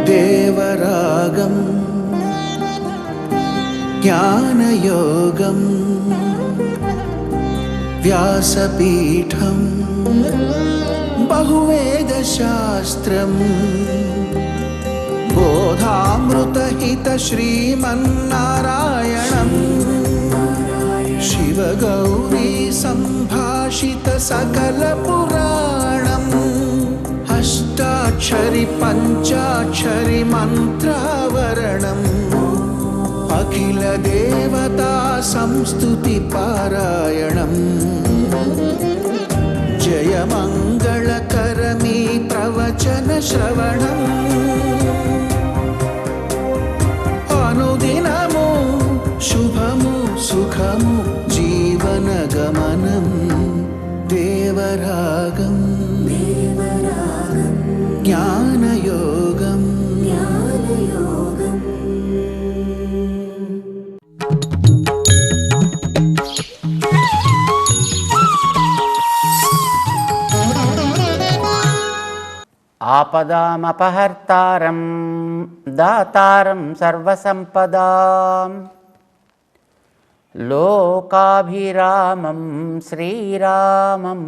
దేవరాగం జ్ఞానయోగం వ్యాసపీఠం బహువేదశాస్త్రం బోధామృతహిత శ్రీమన్నారాయణం శివగౌరీ సంభాషిత సకల పురాణం అష్టాక్షరి పంచాక్షరి మంత్రావరణం అఖిల దేవతా సంస్తుతి పారాయణం జయమంగళకరమీ ప్రవచన శ్రవణం అనుదినము శుభము సుఖము జీవన గమనం దేవరాగం జ్ఞానయోగం ఆపదామపహర్తారం దాతారం సర్వసంపదాం లోకాభిరామం శ్రీరామం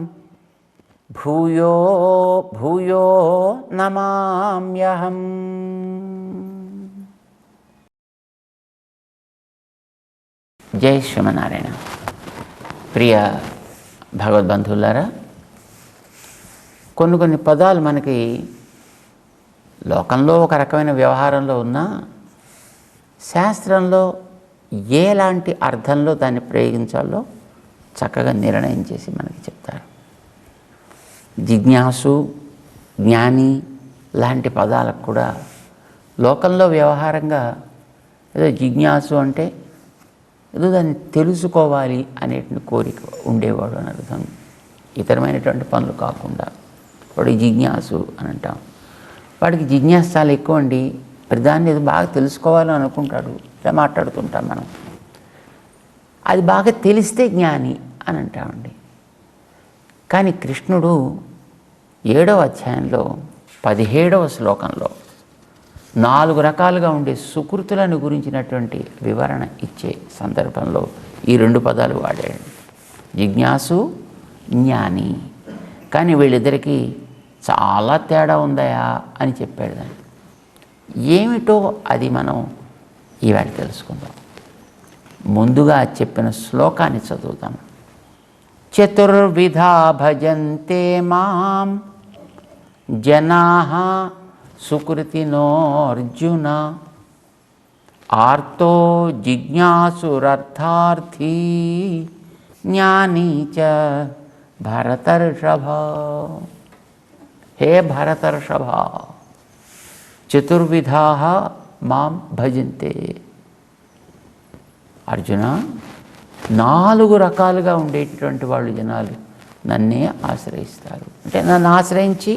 భూయో భూయో నమామ్యహం. జై శ్రీమన్నారాయణ. ప్రియ భగవద్బంధువులారా, కొన్ని పదాలు మనకి లోకంలో ఒక రకమైన వ్యవహారంలో ఉన్నా శాస్త్రంలో ఎలాంటి అర్థంలో దాన్ని ప్రయోగించాలో చక్కగా నిర్ణయం చేసి మనకి చెప్తారు. జిజ్ఞాసు, జ్ఞాని లాంటి పదాలకు కూడా లోకంలో వ్యవహారంగా ఏదో జిజ్ఞాసు అంటే ఏదో దాన్ని తెలుసుకోవాలి అనేటువంటి కోరిక ఉండేవాడు అని అర్థం. ఇతరమైనటువంటి పనులు కాకుండా వాడు జిజ్ఞాసు అని అంటాం. వాడికి జిజ్ఞాస చాలా ఎక్కువ అండి. మరి దాన్ని ఏదో బాగా తెలుసుకోవాలని అనుకుంటాడు. ఇలా మాట్లాడుతుంటాం మనం. అది బాగా తెలిస్తే జ్ఞాని అని అంటామండి. కానీ కృష్ణుడు 7వ అధ్యాయంలో 17వ శ్లోకంలో 4 రకాలుగా ఉండే సుకృతులను గురించినటువంటి వివరణ ఇచ్చే సందర్భంలో ఈ 2 పదాలు వాడాడు, జిజ్ఞాసు, జ్ఞాని. కానీ వీళ్ళిద్దరికీ చాలా తేడా ఉందయా అని చెప్పాడు. దాన్ని ఏమిటో అది మనం ఈవేళ తెలుసుకుందాం. ముందుగా చెప్పిన శ్లోకాన్ని చదువుతాం. చతుర్విధా భజంతే మాం జనాః సుకృతినోర్జున ఆర్తో జిజ్ఞాసురర్థార్థీ జ్ఞానీ చ భరతర్షభ. హే భరతర్షభ, చతుర్విధా మాం భజంతే. అర్జున, 4 రకాలుగా ఉండేటటువంటి వాళ్ళు జనాలు నన్నే ఆశ్రయిస్తారు. అంటే నన్ను ఆశ్రయించి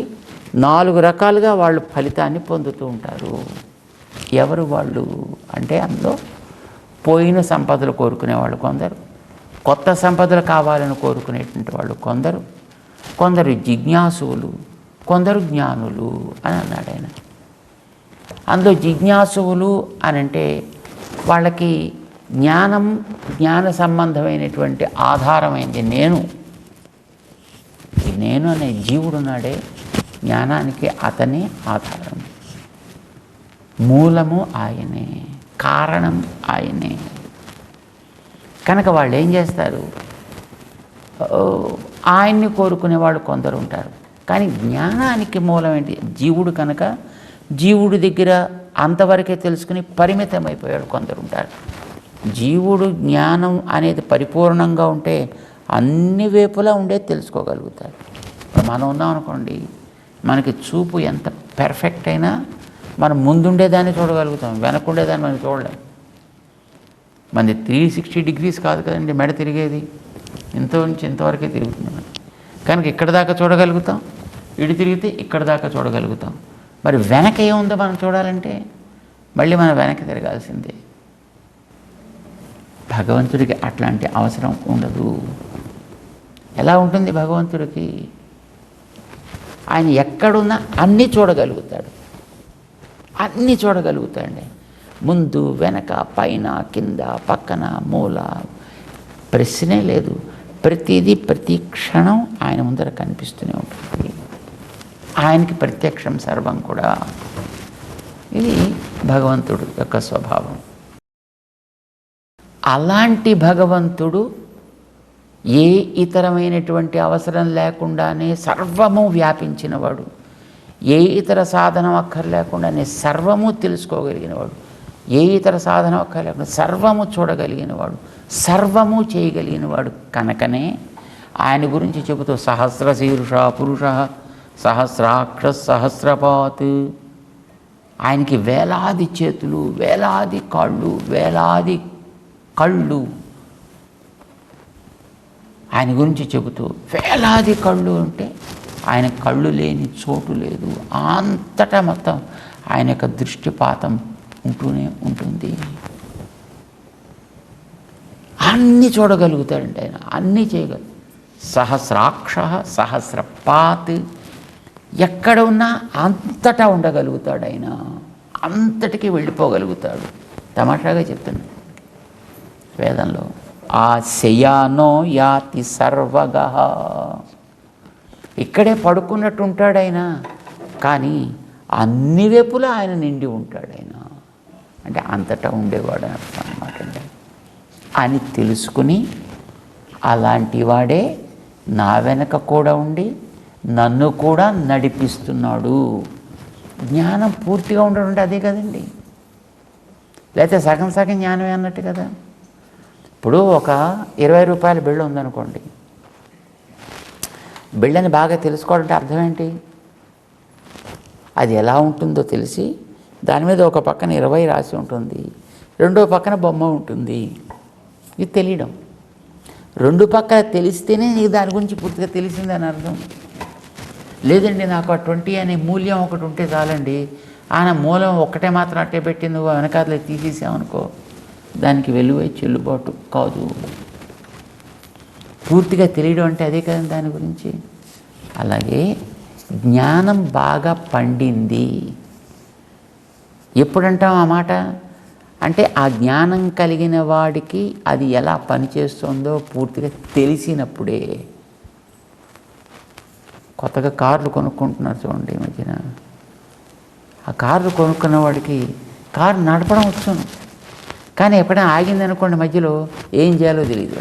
4 రకాలుగా వాళ్ళు ఫలితాన్ని పొందుతూ ఉంటారు. ఎవరు వాళ్ళు అంటే అందులో పోయిన సంపదలు కోరుకునేవాళ్ళు కొందరు, కొత్త సంపదలు కావాలని కోరుకునేటువంటి వాళ్ళు కొందరు జిజ్ఞాసువులు, కొందరు జ్ఞానులు అని అన్నాడు ఆయన. అందులో జిజ్ఞాసువులు అని అంటే వాళ్ళకి జ్ఞాన సంబంధమైనటువంటి ఆధారమైంది నేను అనే జీవుడున్నాడే, జ్ఞానానికి అతనే ఆధారం, మూలము ఆయనే, కారణం ఆయనే. కనుక వాళ్ళు ఏం చేస్తారు, ఆయన్ని కోరుకునే వాళ్ళు కొందరు ఉంటారు. కానీ జ్ఞానానికి మూలం ఏంటి? జీవుడు. కనుక జీవుడి దగ్గర అంతవరకే తెలుసుకుని పరిమితమైపోయాడు కొందరు ఉంటారు. జీవుడు జ్ఞానం అనేది పరిపూర్ణంగా ఉంటే అన్ని వైపులా ఉండేది తెలుసుకోగలుగుతాడు. మనం ఉన్నాం అనుకోండి, మనకి చూపు ఎంత పెర్ఫెక్ట్ అయినా మనం ముందుండేదాన్ని చూడగలుగుతాం, వెనకుండేదాన్ని మనం చూడలేం. మనది 360 degrees కాదు కదండి మెడ తిరిగేది, ఇంత నుంచి ఇంతవరకే తిరుగుతుంది మనం. కనుక ఇక్కడ దాకా చూడగలుగుతాం, ఇటు తిరిగితే ఇక్కడ దాకా చూడగలుగుతాం. మరి వెనక ఏముందో మనం చూడాలంటే మళ్ళీ మనం వెనక్కి తిరగాల్సిందే. భగవంతుడికి అట్లాంటి అవసరం ఉండదు. ఎలా ఉంటుంది భగవంతుడికి? ఆయన ఎక్కడున్నా అన్నీ చూడగలుగుతాడు. అన్నీ చూడగలుగుతాడండి. ముందు వెనక పైన కింద పక్కన మూల ప్రశ్నే లేదు. ప్రతిదీ ప్రతి క్షణం ఆయన ముందర కనిపిస్తూనే ఉంటుంది. ఆయనకి ప్రత్యక్షం సర్వం కూడా. ఇది భగవంతుడు యొక్క స్వభావం. అలాంటి భగవంతుడు ఏ ఇతరమైనటువంటి అవసరం లేకుండానే సర్వము వ్యాపించినవాడు, ఏ ఇతర సాధనం అక్కర్లేకుండానే సర్వము తెలుసుకోగలిగినవాడు, ఏ ఇతర సాధనం అక్కర్లేకుండా సర్వము చూడగలిగినవాడు, సర్వము చేయగలిగినవాడు కనుకనే ఆయన గురించి చెబుతూ సహస్రశీర్ష పురుష సహస్రాక్ష సహస్రపాత్. ఆయనకి వేలాది చేతులు, వేలాది కాళ్ళు, వేలాది కళ్ళు. ఆయన గురించి చెబుతూ వేలాది కళ్ళు అంటే ఆయన కళ్ళు లేని చోటు లేదు. అంతటా మొత్తం ఆయన యొక్క దృష్టిపాతం ఉంటూనే ఉంటుంది. అన్నీ చూడగలుగుతాడంటే ఆయన, అన్నీ చేయగలరు. సహస్రాక్ష సహస్రపాత్, ఎక్కడ ఉన్నా అంతటా ఉండగలుగుతాడు ఆయన, అంతటికీ వెళ్ళిపోగలుగుతాడు. తమాషాగా చెప్తున్నాడు వేదంలో, ఆ శయానో యాతి సర్వగ. ఇక్కడే పడుకున్నట్టు ఉంటాడు ఆయన, కానీ అన్ని వైపులా ఆయన నిండి ఉంటాడు ఆయన. అంటే అంతటా ఉండేవాడు అర్థం అన్నమాట అని తెలుసుకుని, అలాంటి వాడే నా వెనక కూడా ఉండి నన్ను కూడా నడిపిస్తున్నాడు. జ్ఞానం పూర్తిగా ఉండడం అంటే అదే కదండి, లేకపోతే సగం సగం జ్ఞానమే అన్నట్టు కదా. ఇప్పుడు ఒక 20 రూపాయల బిళ్ళ ఉందనుకోండి, బిళ్ళని బాగా తెలుసుకోవాలంటే అర్థం ఏంటి? అది ఎలా ఉంటుందో తెలిసి దాని మీద ఒక పక్కన 20 రాసి ఉంటుంది, రెండో పక్కన బొమ్మ ఉంటుంది. ఇది తెలియడం. రెండు పక్కన తెలిస్తేనే నీకు దాని గురించి పూర్తిగా తెలిసిందని అర్థం. లేదండి నాకు ఆ 20 అనే మూల్యం ఒకటి ఉంటే చాలండి, ఆయన మూలం ఒక్కటే మాత్రం అట్టే పెట్టి నువ్వు వెనకాతలే తీసేసావనుకో, దానికి వెలువై చెల్లుబాటు కాదు. పూర్తిగా తెలియడం అంటే అదే కదండి దాని గురించి. అలాగే జ్ఞానం బాగా పండింది ఎప్పుడంటాం ఆ మాట? అంటే ఆ జ్ఞానం కలిగిన వాడికి అది ఎలా పనిచేస్తుందో పూర్తిగా తెలిసినప్పుడే. కొత్తగా కార్లు కొనుక్కుంటున్నారు చూడండి ఈ మధ్యన. ఆ కార్లు కొనుక్కున్న వాడికి కారు నడపడం వచ్చును, కానీ ఎప్పుడైనా ఆగిందనుకోండి మధ్యలో ఏం చేయాలో తెలియదు.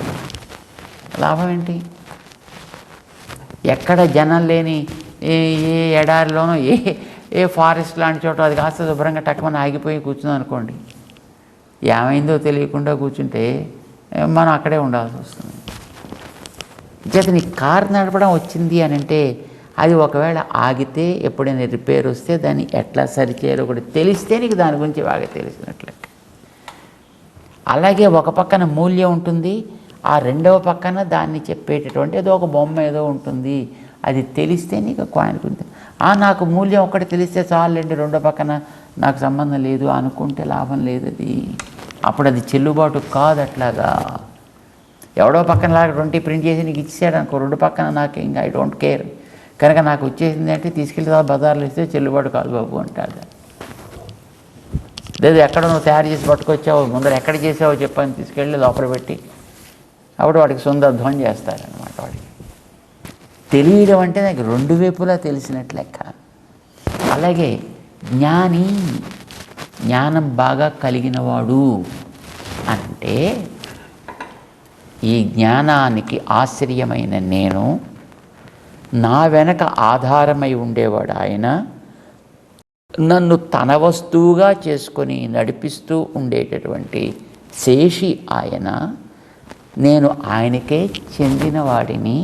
లాభం ఏంటి? ఎక్కడ జనం లేని ఏ ఎడారిలోనో ఏ ఫారెస్ట్ లాంటి చోట అది కాస్త శుభ్రంగా టక్కమని ఆగిపోయి కూర్చుంది అనుకోండి, ఏమైందో తెలియకుండా కూర్చుంటే మనం అక్కడే ఉండాల్సి వస్తుంది. చేత నీ కారు నడపడం వచ్చింది అని అంటే అది ఒకవేళ ఆగితే ఎప్పుడైనా రిపేర్ వస్తే దాన్ని ఎట్లా సరిచేయాలో కూడా తెలిస్తే నీకు దాని గురించి బాగా తెలిసినట్లే. అలాగే ఒక పక్కన మూల్యం ఉంటుంది, ఆ రెండవ పక్కన దాన్ని చెప్పేటటువంటి ఏదో ఒక బొమ్మ ఏదో ఉంటుంది, అది తెలిస్తే నీకు కాయిన్ గురించి. నాకు మూల్యం ఒకటి తెలిస్తే చాలండి, రెండో పక్కన నాకు సంబంధం లేదు అనుకుంటే లాభం లేదు. అది అప్పుడు అది చెల్లుబాటు కాదు. అట్లాగా ఎవడో పక్కన లాగా 20 ప్రింట్ చేసి నీకు ఇచ్చాడు అనుకో, రెండు పక్కన నాకు ఇంకా ఐ డోంట్ కేర్ కనుక నాకు వచ్చేసింది అంటే తీసుకెళ్తే బజార్లో ఇస్తే చెల్లుబాటు కాదు బాబు అంటాడు. లేదు ఎక్కడ నువ్వు తయారు చేసి పట్టుకొచ్చావు, ముందర ఎక్కడ చేసావో చెప్పని తీసుకెళ్ళి లోపల పెట్టి అప్పుడు వాడికి సుందరధ్వం చేస్తారనమాట. వాడికి తెలియడం అంటే నాకు రెండు వైపులా తెలిసినట్లు లెక్క. అలాగే జ్ఞాని, జ్ఞానం బాగా కలిగినవాడు అంటే ఈ జ్ఞానానికి ఆశ్రయమైన నేను, నా వెనక ఆధారమై ఉండేవాడు ఆయన, నన్ను తన వస్తువుగా చేసుకొని నడిపిస్తూ ఉండేటటువంటి శేషి ఆయన, నేను ఆయనకే చెందినవాడిని,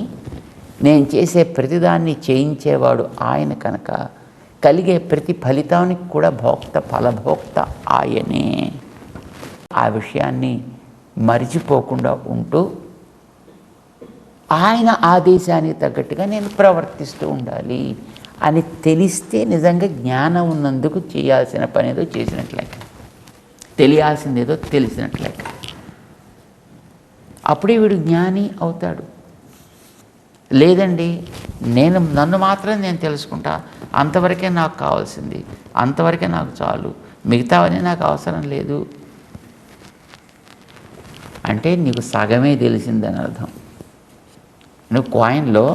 నేను చేసే ప్రతిదాన్ని చేయించేవాడు ఆయన కనుక కలిగే ప్రతి ఫలితానికి కూడా ఫలభోక్త ఆయనే. ఆ విషయాన్ని మరిచిపోకుండా ఉంటూ ఆయన ఆదేశానికి తగ్గట్టుగా నేను ప్రవర్తిస్తూ ఉండాలి అని తెలిస్తే నిజంగా జ్ఞానం ఉన్నందుకు చేయాల్సిన పని ఏదో చేసినట్లయిక, తెలియాల్సిందేదో తెలిసినట్లయిక, అప్పుడే వీడు జ్ఞాని అవుతాడు. లేదండి, నన్ను మాత్రం నేను తెలుసుకుంటా, అంతవరకే నాకు కావాల్సింది, అంతవరకే నాకు చాలు, మిగతావన్నీ నాకు అవసరం లేదు అంటే నీకు సగమే తెలిసిందని అర్థం. నువ్వు కాయిన్లో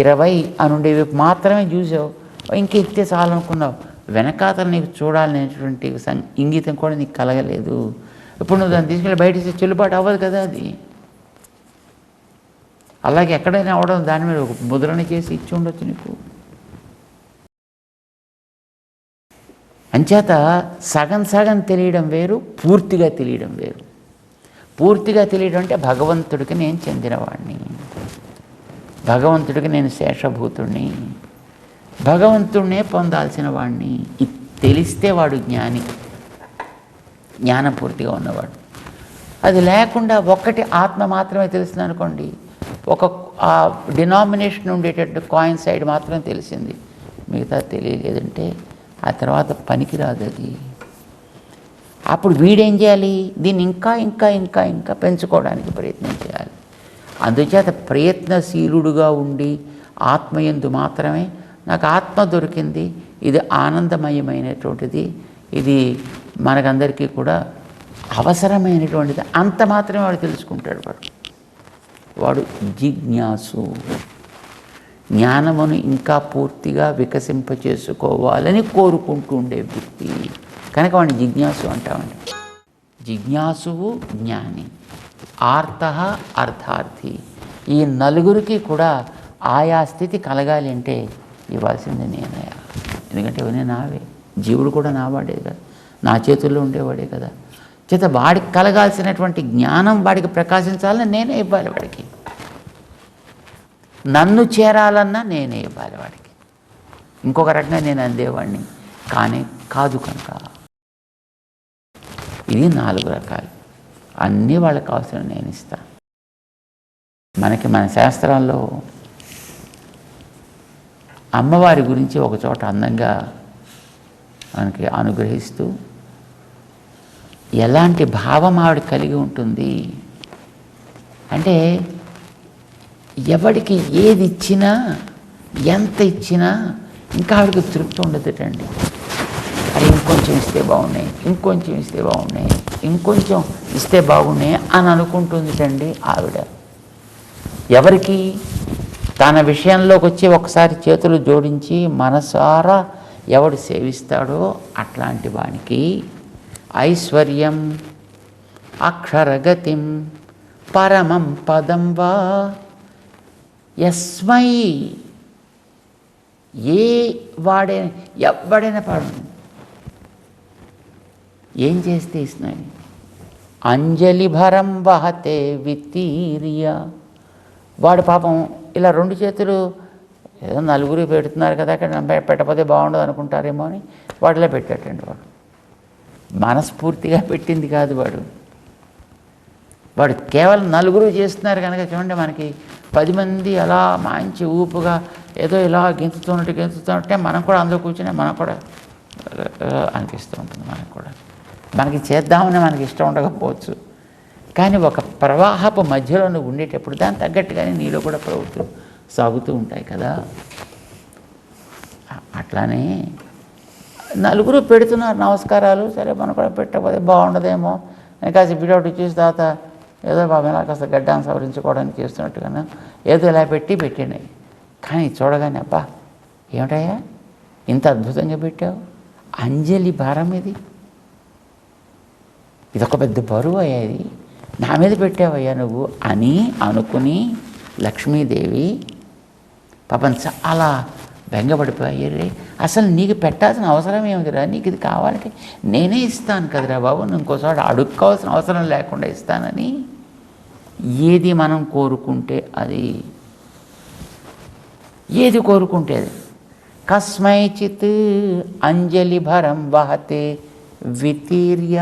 20 అని ఉండేవి మాత్రమే చూసావు, ఇంక ఎక్కితే చాలనుకున్నావు, వెనకాతలు నీకు చూడాలనేటువంటి ఇంగితం కూడా నీకు కలగలేదు. ఇప్పుడు నువ్వు దాన్ని తీసుకెళ్ళి బయట చెల్లుబాటు అవ్వదు కదా అది. అలాగే ఎక్కడైనా అవడం దాని మీద ఒక ముద్రణ చేసి ఇచ్చి ఉండొచ్చు నీకు. అంచేత సగం సగం తెలియడం వేరు, పూర్తిగా తెలియడం వేరు. పూర్తిగా తెలియడం అంటే భగవంతుడికి నేను చెందినవాడిని, భగవంతుడికి నేను శేషభూతుడిని, భగవంతుడినే పొందాల్సిన వాడిని. ఇది తెలిస్తే వాడు జ్ఞాని, జ్ఞానం పూర్తిగా ఉన్నవాడు. అది లేకుండా ఒక్కటి ఆత్మ మాత్రమే తెలిసింది అనుకోండి, ఒక డినామినేషన్ ఉండేటట్టు కాయిన్ సైడ్ మాత్రం తెలిసింది, మిగతా తెలియలేదంటే ఆ తర్వాత పనికిరాదు అది. అప్పుడు వీడేం చేయాలి, దీన్ని ఇంకా ఇంకా ఇంకా ఇంకా పెంచుకోవడానికి ప్రయత్నం చేయాలి. అందుచేత ప్రయత్నశీలుడుగా ఉండి ఆత్మయందు మాత్రమే నాకు ఆత్మ దొరికింది, ఇది ఆనందమయమైనటువంటిది, ఇది మనకందరికీ కూడా అవసరమైనటువంటిది, అంత మాత్రమే వాడు తెలుసుకుంటాడు. వాడు జిజ్ఞాసు, జ్ఞానమును ఇంకా పూర్తిగా వికసింపచేసుకోవాలని కోరుకుంటూ ఉండే వ్యక్తి కనుక వాడిని జిజ్ఞాసు అంటామండి. జిజ్ఞాసువు జ్ఞాని, ఆర్త అర్థార్థి. ఈ నలుగురికి కూడా ఆయా స్థితి కలగాలి అంటే ఇవ్వాల్సింది నేనే. ఎందుకంటే ఇవన్నీ నావే, జీవుడు కూడా నావాడే కదా, నా చేతుల్లో ఉండేవాడే కదా. చేత వాడికి కలగాల్సినటువంటి జ్ఞానం వాడికి ప్రకాశించాలని నేనే ఇవ్వాలి వాడికి, నన్ను చేరాలన్నా నేనే ఇవ్వాలి వాడికి. ఇంకొక రకంగా నేను అందేవాడిని కానీ కాదు కనుక. ఇది 4 రకాలు, అన్నీ వాళ్ళకి అవసరం నేను ఇస్తాను. మనకి మన శాస్త్రాల్లో అమ్మవారి గురించి ఒక చోట అందంగా మనకి అనుగ్రహిస్తూ ఎలాంటి భావం ఆవిడ కలిగి ఉంటుంది అంటే, ఎవడికి ఏది ఇచ్చినా ఎంత ఇచ్చినా ఇంకా ఆవిడకి తృప్తి ఉండదుటండి. అది ఇంకొంచెం ఇస్తే బాగున్నాయి, ఇంకొంచెం ఇస్తే బాగున్నాయి, ఇంకొంచెం ఇస్తే బాగున్నాయి అని అనుకుంటుందిటండి ఆవిడ. ఎవరికి తన విషయంలోకి వచ్చి ఒకసారి చేతులు జోడించి మనసారా ఎవడు సేవిస్తాడో అట్లాంటి వానికి ఐశ్వర్యం అక్షరగతిం పరమం పదం వా యస్మై, ఏ వాడైనా ఎవడైనా పాడు ఏం చేస్తే ఇస్తున్నాయి. అంజలి భరం వహతే వితీర్య, వాడు పాపం ఇలా 2 చేతులు ఏదో నలుగురు పెడుతున్నారు కదా, అక్కడ పెట్టకపోతే బాగుండదు అనుకుంటారేమో అని వాడిలో పెట్టాటండి. వాడు మనస్ఫూర్తిగా పెట్టింది కాదు, వాడు కేవలం నలుగురు చేస్తున్నారు కనుక. చూడండి, మనకి 10 మంది అలా మంచి ఊపుగా ఏదో ఇలా గెంతుతున్నట్టే మనం కూడా అందులో కూర్చుని మనకు కూడా అనిపిస్తూ ఉంటుంది. మనకి చేద్దామని మనకి ఇష్టం ఉండకపోవచ్చు, కానీ ఒక ప్రవాహపు మధ్యలో నువ్వు ఉండేటప్పుడు దానికి తగ్గట్టుగానే నీలో కూడా ప్రవృత్తులు సాగుతూ ఉంటాయి కదా. అట్లానే నలుగురు పెడుతున్నారు నమస్కారాలు, సరే మనం కూడా పెట్టకపోతే బాగుండదేమో అని కాస్త బిడౌట్ ఇచ్చేసి తర్వాత ఏదో బాబు ఇలా కాస్త గడ్డాన్ని సవరించుకోవడానికి చేస్తున్నట్టుగా ఏదో ఇలా పెట్టినాయి. కానీ చూడగానే అబ్బా ఏమిటయ్యా ఇంత అద్భుతంగా పెట్టావు, అంజలి భారం ఇదొక పెద్ద బరువు అయ్యా, ఇది నా మీద పెట్టావయ్యా నువ్వు అని అనుకుని లక్ష్మీదేవి పాపం చాలా బెంగపడిపోయారు. అసలు నీకు పెట్టాల్సిన అవసరం ఏమిటిరా, నీకు ఇది కావాలంటే నేనే ఇస్తాను కదరా బాబు, నువ్వు ఇంకోసారి అడుక్కోవాల్సిన అవసరం లేకుండా ఇస్తానని. ఏది మనం కోరుకుంటే అది, ఏది కోరుకుంటే అది. కస్మైచిత్ అంజలి భరం వహతే వితీర్య,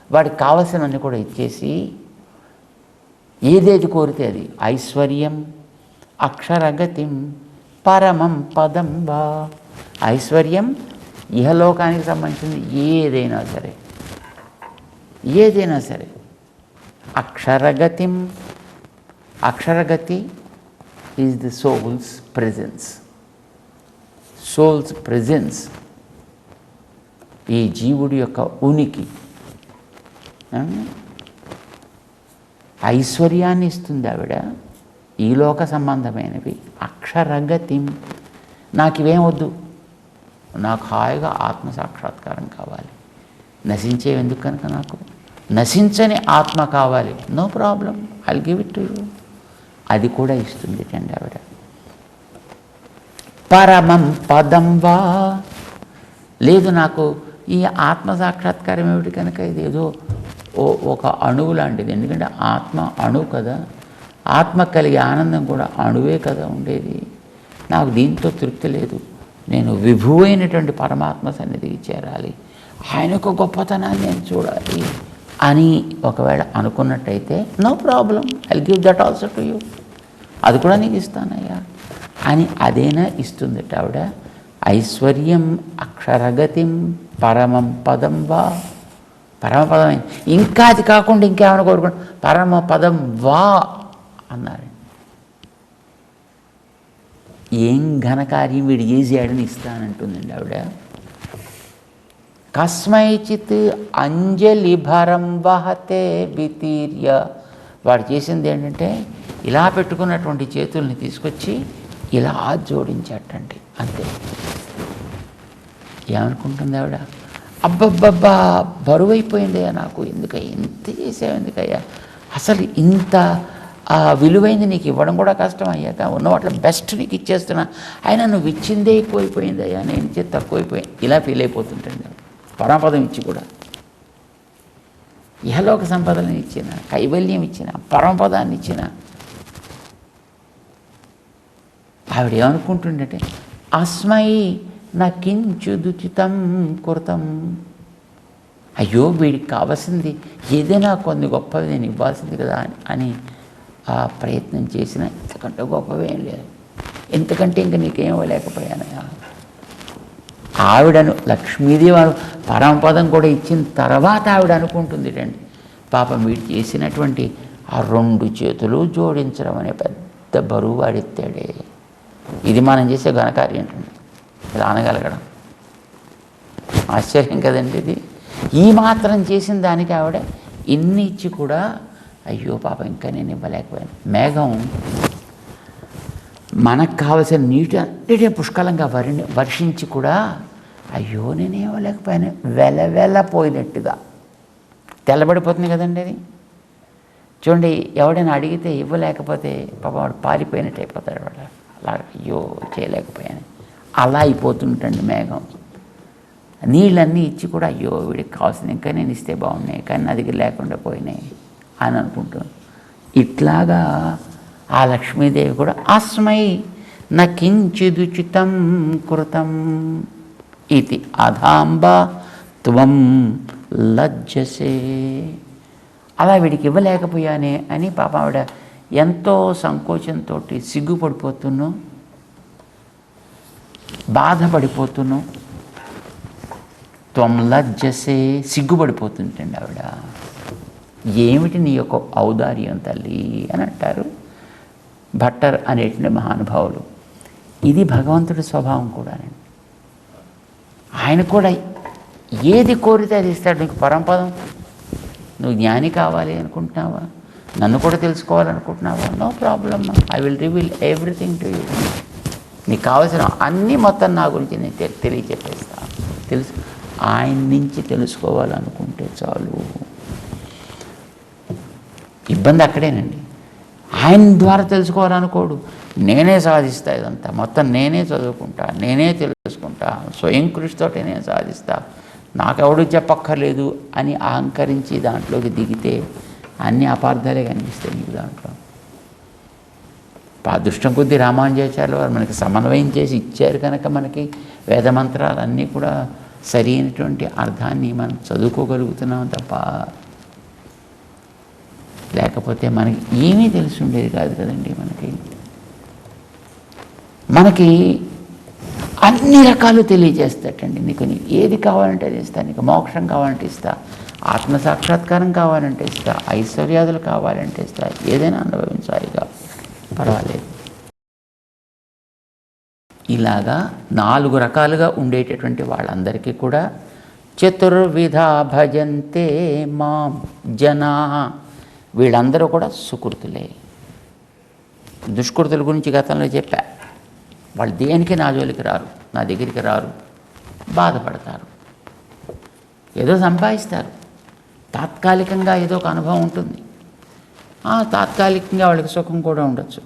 వాడికి కావలసినవన్నీ కూడా ఇచ్చేసి ఏదేది కోరితే అది. ఐశ్వర్యం అక్షరగతిం పరమం పదం వా, ఐశ్వర్యం ఇహలోకానికి సంబంధించింది ఏదైనా సరే. అక్షరగతిం, అక్షరగతి is the soul's presence. Soul's presence, ఈ జీవుడి యొక్క ఉనికి ఐశ్వర్యాన్ని ఇస్తుంది ఆవిడ. ఈ లోక సంబంధమైనవి అక్షరగతిం. నాకు ఇవేం వద్దు, నాకు హాయిగా ఆత్మసాక్షాత్కారం కావాలి. నశించేవి ఎందుకు కనుక, నాకు నశించని ఆత్మ కావాలి. No problem, I'll give it to you. అది కూడా ఇస్తుంది అండి ఆవిడ. పరమం పదం వా, లేదు నాకు ఈ ఆత్మ సాక్షాత్కారం ఏమిటి కనుక ఇది ఏదో ఒక అణువు లాంటిది. ఎందుకంటే ఆత్మ అణువు కదా, ఆత్మ కలిగే ఆనందం కూడా అణువే కదా ఉండేది. నాకు దీంతో తృప్తి లేదు, నేను విభువైనటువంటి పరమాత్మ సన్నిధికి చేరాలి, ఆయన యొక్క గొప్పతనాన్ని నేను చూడాలి అని ఒకవేళ అనుకున్నట్టయితే no problem, I'll give that also to you. అది కూడా నీకు ఇస్తానయ్యా అని అదేనా ఇస్తుంది ఆవిడ. ఐశ్వర్యం అక్షరగతిం పరమం పదం వా, పరమపదమే. ఇంకా అది కాకుండా ఇంకేమైనా కోరుకుంటా, పరమ పదం వా అన్నారు. ఏం ఘనకార్యం వీడు చేసాడని ఇస్తానంటుందండి ఆవిడ. కస్మైచిత్ అంజలి భరం వహతే బితీర్య. వాడు చేసింది ఏంటంటే ఇలా పెట్టుకున్నటువంటి చేతుల్ని తీసుకొచ్చి ఇలా జోడించటండి, అంతే. ఏమనుకుంటుంది ఆవిడ, అబ్బబ్బబ్బా బరువైపోయిందయ్యా నాకు, ఎందుకయ్యా ఇంత చేసావు, ఎందుకయ్యా అసలు ఇంత విలువైంది నీకు ఇవ్వడం కూడా కష్టం అయ్యాక, ఉన్న వాటిలో బెస్ట్ నీకు ఇచ్చేస్తున్నా, అయినా నువ్వు ఇచ్చిందే ఎక్కువైపోయిందయ్యా, నేను ఇచ్చేది తక్కువైపోయింది, ఇలా ఫీల్ అయిపోతుంటాను. పరమపదం ఇచ్చి కూడా, ఇహలోక సంపదలను ఇచ్చిన, కైవల్యం ఇచ్చిన, పరమపదాన్ని ఇచ్చిన ఆవిడ ఏమనుకుంటుందంటే అస్మై నా కించుదుచితం కృతం. అయ్యో వీడికి కావాల్సింది ఏదైనా కొన్ని గొప్పవి నేను ఇవ్వాల్సింది కదా అని ఆ ప్రయత్నం చేసిన, ఇంతకంటే గొప్పవేం లేదు, ఎందుకంటే ఇంక నీకేం ఇవ్వలేకపోయానయా. ఆవిడను లక్ష్మీదేవి పరమపదం కూడా ఇచ్చిన తర్వాత ఆవిడ అనుకుంటుంది రండి, పాపం వీడు చేసినటువంటి ఆ 2 చేతులు జోడించడం అనే పెద్ద బరువు వాడెత్తాడే, ఇది మనం చేసే ఘనకార్యం ఏంటండి, ఇలా అనగలగడం ఆశ్చర్యం కదండి. ఇది ఈ మాత్రం చేసిన దానికి ఆవిడ ఇన్ని ఇచ్చి కూడా అయ్యో పాపం ఇంకా నేను ఇవ్వలేకపోయాను. మేఘం మనకు కావలసిన నీటి అన్నిటిని పుష్కలంగా వర్షించి కూడా అయ్యో నేను ఇవ్వలేకపోయాను వెలవెలపోయినట్టుగా తెల్లబడిపోతుంది కదండి. అది చూడండి, ఎవడైనా అడిగితే ఇవ్వలేకపోతే పాపం వాడు పారిపోయినట్టు అయిపోతాడు, వాడు అలా అయ్యో చేయలేకపోయాను, అలా అయిపోతుంటండి మేఘం. నీళ్ళన్నీ ఇచ్చి కూడా అయ్యో వీడికి కావాల్సింది ఇంకా నేను ఇస్తే బాగున్నాయి, కానీ నా దగ్గర లేకుండా పోయినాయి అని అనుకుంటాను. ఇట్లాగా ఆ లక్ష్మీదేవి కూడా అస్మై న కించిదుచితం కృతం ఇది అధాంబ త్వం లజ్జసే. అలా వీడికి ఇవ్వలేకపోయానే అని పాప ఆవిడ ఎంతో సంకోచంతో సిగ్గుపడిపోతున్నావు, బాధపడిపోతున్నావు. త్వం లజ్జసే, సిగ్గుపడిపోతుంటండి ఆవిడ. ఏమిటి నీ యొక్క ఔదార్యం తల్లి అని అంటారు భట్టర్ అనేటువంటి మహానుభావులు. ఇది భగవంతుడి స్వభావం కూడానండి. ఆయన కూడా ఏది కోరితే అది ఇస్తాడు. నీకు పరమపదం, నువ్వు జ్ఞాని కావాలి అనుకుంటున్నావా, నన్ను కూడా తెలుసుకోవాలనుకుంటున్నావా, no problem, I will reveal everything to you. నీకు కావాల్సిన అన్నీ మొత్తం నా గురించి నేను తెలియచెప్పేస్తాను. ఆయన నుంచి తెలుసుకోవాలనుకుంటే చాలు. ఇబ్బంది అక్కడేనండి. ఆయన ద్వారా తెలుసుకోవాలనుకోడు, నేనే సాధిస్తా, ఇదంతా మొత్తం నేనే చదువుకుంటా, నేనే తెలుసుకుంటా, స్వయం కృషితోటి నేను సాధిస్తా, నాకెవడు చెప్పక్కర్లేదు అని అహంకరించి దాంట్లోకి దిగితే అన్ని అపార్థాలే కనిపిస్తాయి మీకు దాంట్లో. అదృష్టం కొద్దీ రామానుజాచార్యులు వారు మనకి సమన్వయం చేసి ఇచ్చారు కనుక మనకి వేదమంత్రాలన్నీ కూడా సరి అయినటువంటి అర్థాన్ని మనం చదువుకోగలుగుతున్నాం తప్ప లేకపోతే మనకి ఏమీ తెలిసి ఉండేది కాదు కదండి. మనకి అన్ని రకాలు తెలియజేస్తాటండి. నీకు ఏది కావాలంటే అది ఇస్తా, నీకు మోక్షం కావాలంటే ఇస్తా, ఆత్మసాక్షాత్కారం కావాలంటే ఇస్తా, ఐశ్వర్యాదులు కావాలంటే ఇస్తా, ఏదైనా అనుభవించాలిగా పర్వాలేదు. ఇలాగా 4 రకాలుగా ఉండేటటువంటి వాళ్ళందరికీ కూడా చతుర్విధ భజంతే మాం జనా, వీళ్ళందరూ కూడా సుకృతులే. దుష్కృతుల గురించి గతంలో చెప్పా. వాళ్ళు దేనికి నా జోలికి రారు, నా దగ్గరికి రారు, బాధపడతారు, ఏదో సంపాదిస్తారు, తాత్కాలికంగా ఏదో ఒక అనుభవం ఉంటుంది, తాత్కాలికంగా వాళ్ళకి సుఖం కూడా ఉండొచ్చు,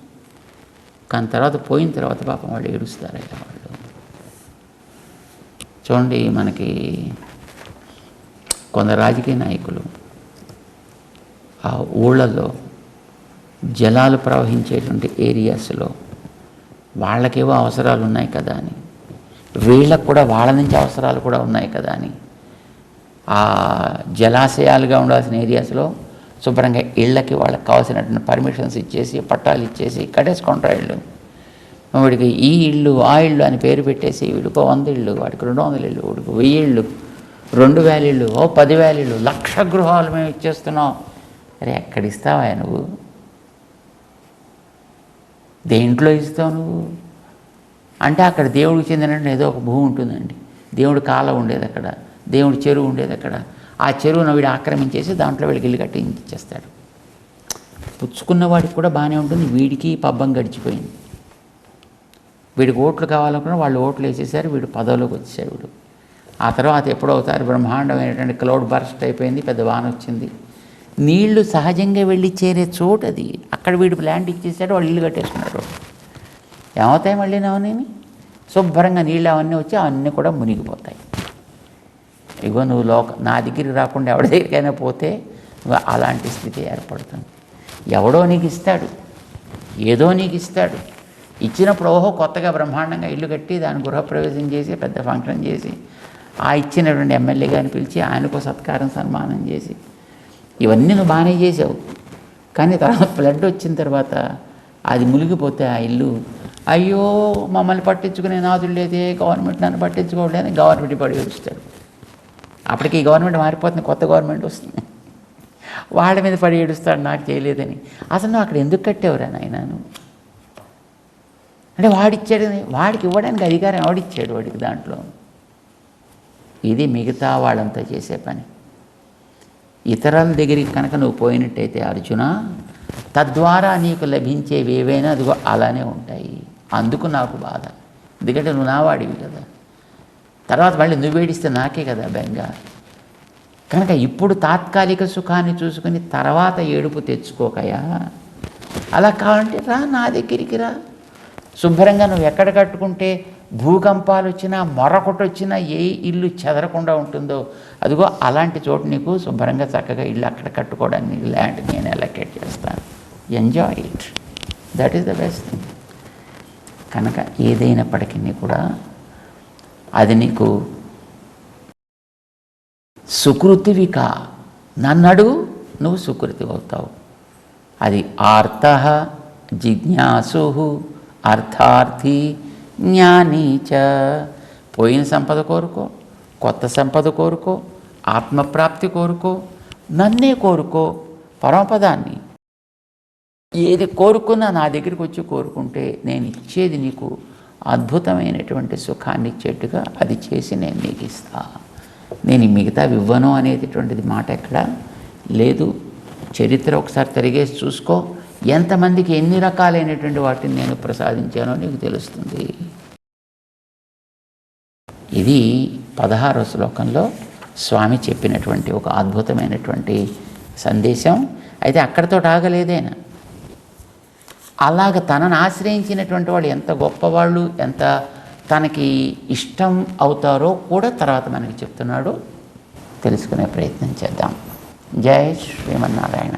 కానీ తర్వాత పోయిన తర్వాత పాపం వాళ్ళు ఏడుస్తారయ్యా వాళ్ళు. చూడండి, మనకి కొందరు రాజకీయ నాయకులు ఆ ఊళ్ళల్లో జలాలు ప్రవహించేటువంటి ఏరియాస్లో వాళ్ళకేవో అవసరాలు ఉన్నాయి కదా అని, వీళ్ళకు కూడా వాళ్ళ నుంచి అవసరాలు కూడా ఉన్నాయి కదా అని ఆ జలాశయాలుగా ఉండాల్సిన ఏరియాస్లో శుభ్రంగా ఇళ్ళకి వాళ్ళకి కావాల్సినటువంటి పర్మిషన్స్ ఇచ్చేసి పట్టాలు ఇచ్చేసి కట్టేసుకుంటారు ఇళ్ళు. వీడికి ఈ ఇళ్ళు ఆ ఇళ్ళు అని పేరు పెట్టేసి వీడికో 100 ఇళ్ళు, వాడికి 200 ఇళ్ళు, వాడికి 1000 ఇళ్ళు, 2000 ఇళ్ళు, 10,000 ఇళ్ళు, 1,00,000 గృహాలు మేము ఇచ్చేస్తున్నాం. అరే ఎక్కడిస్తావా నువ్వు? దేంట్లో ఇస్తావు నువ్వు? అంటే అక్కడ దేవుడికి చెందినట్టు ఏదో ఒక భూమి ఉంటుందండి, దేవుడి కాలం ఉండేది అక్కడ, దేవుడి చెరువు ఉండేది అక్కడ, ఆ చెరువును వీడు ఆక్రమించేసి దాంట్లో వీడికి ఇల్లు కట్టించేస్తాడు. పుచ్చుకున్న వాడికి కూడా బాగానే ఉంటుంది, వీడికి పబ్బం గడిచిపోయింది. వీడికి ఓట్లు కావాలనుకున్న వాళ్ళు ఓట్లు వేసేసారు, వీడు పదవిలోకి వచ్చేసాడు. వీడు ఆ తర్వాత ఎప్పుడో అవుతారు బ్రహ్మాండమైనటువంటి క్లౌడ్ బర్స్ట్ అయిపోయింది, పెద్ద వాన వచ్చింది, నీళ్లు సహజంగా వెళ్ళి చేరే చోటు అది, అక్కడ వీడు ల్యాండ్ ఇచ్చేసాడు, వాళ్ళు ఇల్లు కట్టేసుకున్నాడు. ఏమవుతాయి మళ్ళీ అవన్నీ శుభ్రంగా నీళ్ళు అవన్నీ వచ్చి అవన్నీ కూడా మునిగిపోతాయి. ఇగో నువ్వు నా దగ్గరికి రాకుండా ఎవరి దగ్గరికైనా పోతే అలాంటి స్థితి ఏర్పడుతుంది. ఎవడో నీకు ఇస్తాడు, ఏదో నీకు ఇస్తాడు, ఇచ్చినప్పుడు ఓహో కొత్తగా బ్రహ్మాండంగా ఇల్లు కట్టి దాని గృహప్రవేశం చేసి పెద్ద ఫంక్షన్ చేసి ఆ ఇచ్చినటువంటి ఎమ్మెల్యే గారిని పిలిచి ఆయనకు సత్కారం సన్మానం చేసి ఇవన్నీ నువ్వు బాగానే చేసావు. కానీ తర్వాత ఫ్లడ్ వచ్చిన తర్వాత అది మునిగిపోతే ఆ ఇల్లు, అయ్యో మమ్మల్ని పట్టించుకునే నాదుడు లేదే, గవర్నమెంట్ నన్ను పట్టించుకోవట్లేదని గవర్నమెంట్ పడి ఏడుస్తాడు. అప్పటికి ఈ గవర్నమెంట్ మారిపోతుంది, కొత్త గవర్నమెంట్ వస్తుంది, వాళ్ళ మీద పడి ఏడుస్తాడు నాకు చేయలేదని. అసలు నువ్వు అక్కడ ఎందుకు కట్టేవరా నాయన నువ్వు? అంటే వాడిచ్చాడు, వాడికి ఇవ్వడానికి అధికారం ఎవడిచ్చాడు వాడికి దాంట్లో? ఇది మిగతా వాళ్ళంతా చేసే పని. ఇతరుల దగ్గరికి కనుక నువ్వు పోయినట్టయితే అర్జున, తద్వారా నీకు లభించేవి ఏవైనా అదిగో అలానే ఉంటాయి. అందుకు నాకు బాధ, ఎందుకంటే నువ్వు నా వాడివి కదా, తర్వాత మళ్ళీ నువ్వు వేడిస్తే నాకే కదా బెంగ. కనుక ఇప్పుడు తాత్కాలిక సుఖాన్ని చూసుకుని తర్వాత ఏడుపు తెచ్చుకోకయా. అలా కావాలంటే రా, నా దగ్గరికి రా, శుభ్రంగా నువ్వు ఎక్కడ కట్టుకుంటే భూకంపాలు వచ్చినా మరొకటి వచ్చినా ఏ ఇల్లు చెదరకుండా ఉంటుందో అదిగో అలాంటి చోటు నీకు శుభ్రంగా చక్కగా ఇల్లు అక్కడ కట్టుకోవడానికి ల్యాండ్ నేను అలొకేట్ చేస్తాను. Enjoy it, that is the best thing. కనుక ఏదైనప్పటికీ కూడా అది నీకు సుకృతివికా, నన్నడు నువ్వు సుకృతి అవుతావు. అది ఆర్తః జిజ్ఞాసు అర్థార్థి జ్ఞానీచ. పోయిన సంపద కోరుకో, కొత్త సంపద కోరుకో, ఆత్మప్రాప్తి కోరుకో, నన్నే కోరుకో, పరమపదాన్ని. ఏది కోరుకున్నా నా దగ్గరికి వచ్చి కోరుకుంటే నేను ఇచ్చేది నీకు అద్భుతమైనటువంటి సుఖాన్ని ఇచ్చేట్టుగా అది చేసి నేను నీకు ఇస్తా. నేను మిగతా ఇవ్వను అనేటటువంటిది మాట ఎక్కడ లేదు. చరిత్ర ఒకసారి తిరిగేసి చూసుకో, ఎంతమందికి ఎన్ని రకాలైనటువంటి వాటిని నేను ప్రసాదించానో నీకు తెలుస్తుంది. ఇది 16వ శ్లోకంలో స్వామి చెప్పినటువంటి ఒక అద్భుతమైనటువంటి సందేశం. అయితే అక్కడితో ఆగలేదేనా, అలాగ తనను ఆశ్రయించినటువంటి వాళ్ళు ఎంత గొప్పవాళ్ళు, ఎంత తనకి ఇష్టం అవుతారో కూడా తర్వాత మనకి చెప్తున్నాడు. తెలుసుకునే ప్రయత్నం చేద్దాం. జై శ్రీమన్నారాయణ.